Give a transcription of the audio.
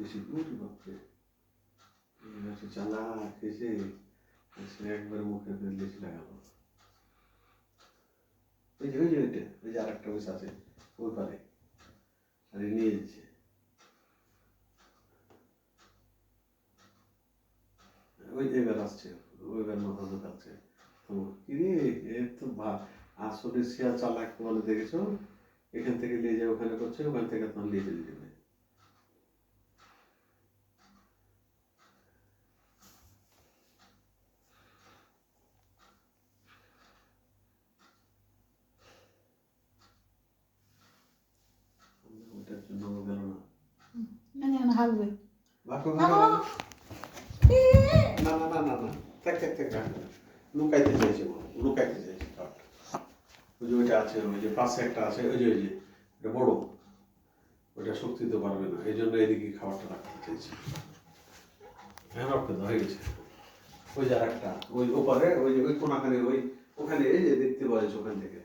বেশি উঠি বাপরে চালা খেয়েছে সে একবার মুখে লেজ লাগালো ওই যে ওইটা ওই যে আর একটা বসে আছে ওই পারে আর নিয়ে যাচ্ছে ওই এবার আসছে ওইবার মাথা ঢোকাচ্ছে তো কিরে এর তো আসলে শিয়া চালাক বলে দেখেছো এখান থেকে নিয়ে যায় ওখানে করছে ওখান থেকে তখন নিয়ে চলে যাবে ওটার জন্য গেল না হাসবে না না না না না থাক থাক থাক লুকাইতে চাইছে লুকাইতে চাইছে ওই যে ওইটা আছে ওই যে পাশে একটা আছে ওই যে ওটা বড় ওটা শক্তি দিতে পারবে না এই জন্য এদিকে খাবারটা রাখতে চাইছে হ্যাঁ রক্ত হয়ে গেছে ওই যে আর একটা ওই ওপারে ওই যে ওই কোনাখানে ওই ওখানে এই যে দেখতে পাওয়া যাচ্ছে ওখান থেকে